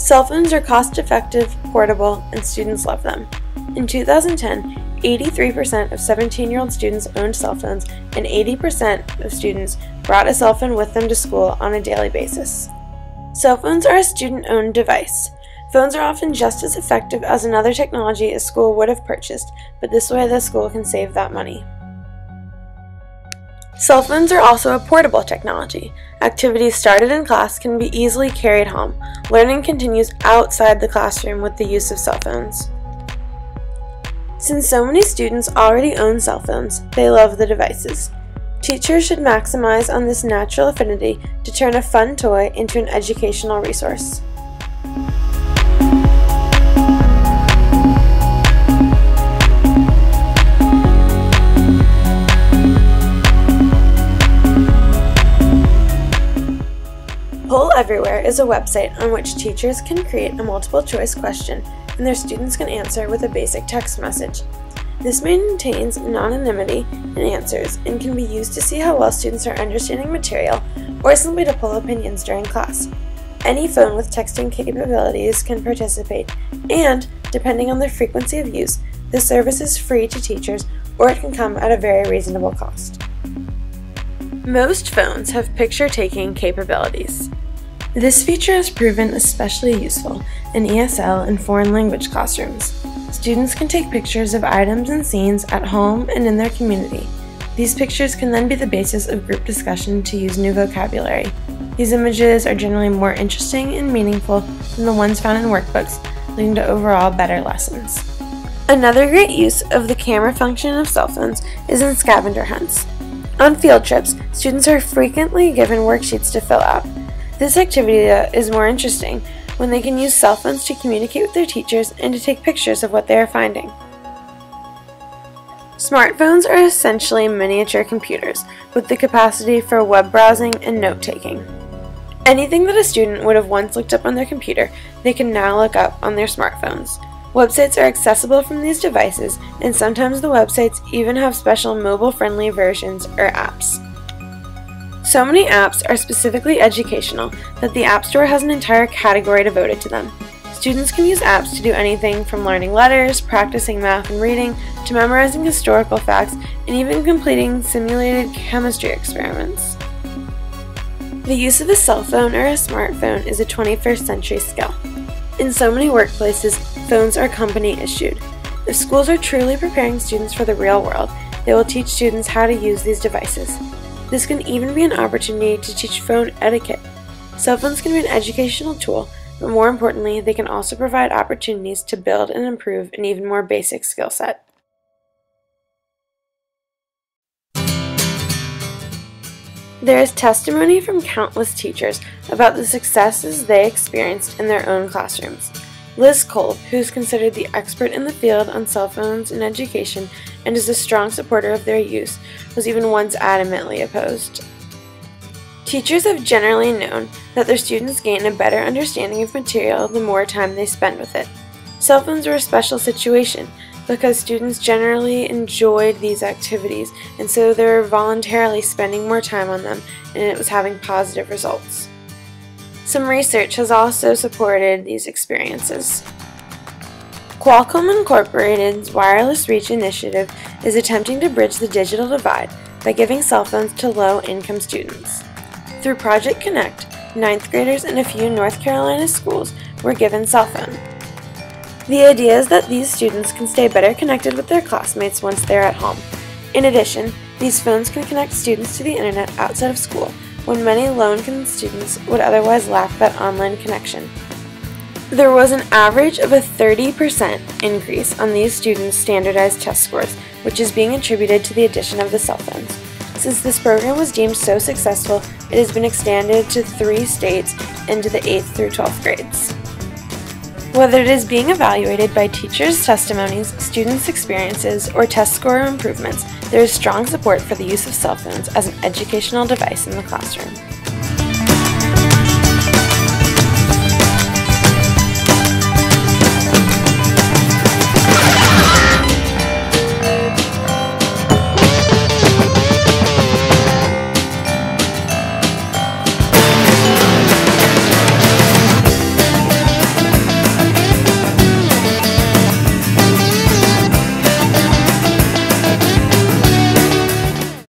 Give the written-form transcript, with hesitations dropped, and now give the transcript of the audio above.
Cell phones are cost-effective, portable, and students love them. In 2010, 83% of 17-year-old students owned cell phones, and 80% of students brought a cell phone with them to school on a daily basis. Cell phones are a student-owned device. Phones are often just as effective as another technology a school would have purchased, but this way the school can save that money. Cell phones are also a portable technology. Activities started in class can be easily carried home. Learning continues outside the classroom with the use of cell phones. Since so many students already own cell phones, they love the devices. Teachers should maximize on this natural affinity to turn a fun toy into an educational resource. Poll Everywhere is a website on which teachers can create a multiple choice question and their students can answer with a basic text message. This maintains anonymity in answers and can be used to see how well students are understanding material or simply to pull opinions during class. Any phone with texting capabilities can participate, and, depending on the frequency of use, this service is free to teachers or it can come at a very reasonable cost. Most phones have picture-taking capabilities. This feature has proven especially useful in ESL and foreign language classrooms. Students can take pictures of items and scenes at home and in their community. These pictures can then be the basis of group discussion to use new vocabulary. These images are generally more interesting and meaningful than the ones found in workbooks, leading to overall better lessons. Another great use of the camera function of cell phones is in scavenger hunts. On field trips, students are frequently given worksheets to fill out. This activity is more interesting when they can use cell phones to communicate with their teachers and to take pictures of what they are finding. Smartphones are essentially miniature computers with the capacity for web browsing and note-taking. Anything that a student would have once looked up on their computer, they can now look up on their smartphones. Websites are accessible from these devices, and sometimes the websites even have special mobile-friendly versions or apps. So many apps are specifically educational that the App Store has an entire category devoted to them. Students can use apps to do anything from learning letters, practicing math and reading, to memorizing historical facts, and even completing simulated chemistry experiments. The use of a cell phone or a smartphone is a 21st century skill. In so many workplaces, phones are company issued. If schools are truly preparing students for the real world, they will teach students how to use these devices. This can even be an opportunity to teach phone etiquette. Cell phones can be an educational tool, but more importantly, they can also provide opportunities to build and improve an even more basic skill set. There is testimony from countless teachers about the successes they experienced in their own classrooms. Liz Kolb, who is considered the expert in the field on cell phones in education and is a strong supporter of their use, was even once adamantly opposed. Teachers have generally known that their students gain a better understanding of material the more time they spend with it. Cell phones were a special situation because students generally enjoyed these activities, and so they were voluntarily spending more time on them, and it was having positive results. Some research has also supported these experiences. Qualcomm Incorporated's Wireless Reach initiative is attempting to bridge the digital divide by giving cell phones to low-income students. Through Project Connect, 9th graders in a few North Carolina schools were given cell phones. The idea is that these students can stay better connected with their classmates once they're at home. In addition, these phones can connect students to the internet outside of school, when many low-income students would otherwise lack that online connection. There was an average of a 30% increase on these students' standardized test scores, which is being attributed to the addition of the cell phones. Since this program was deemed so successful, it has been expanded to 3 states and to the 8th through 12th grades. Whether it is being evaluated by teachers' testimonies, students' experiences, or test score improvements, there is strong support for the use of cell phones as an educational device in the classroom.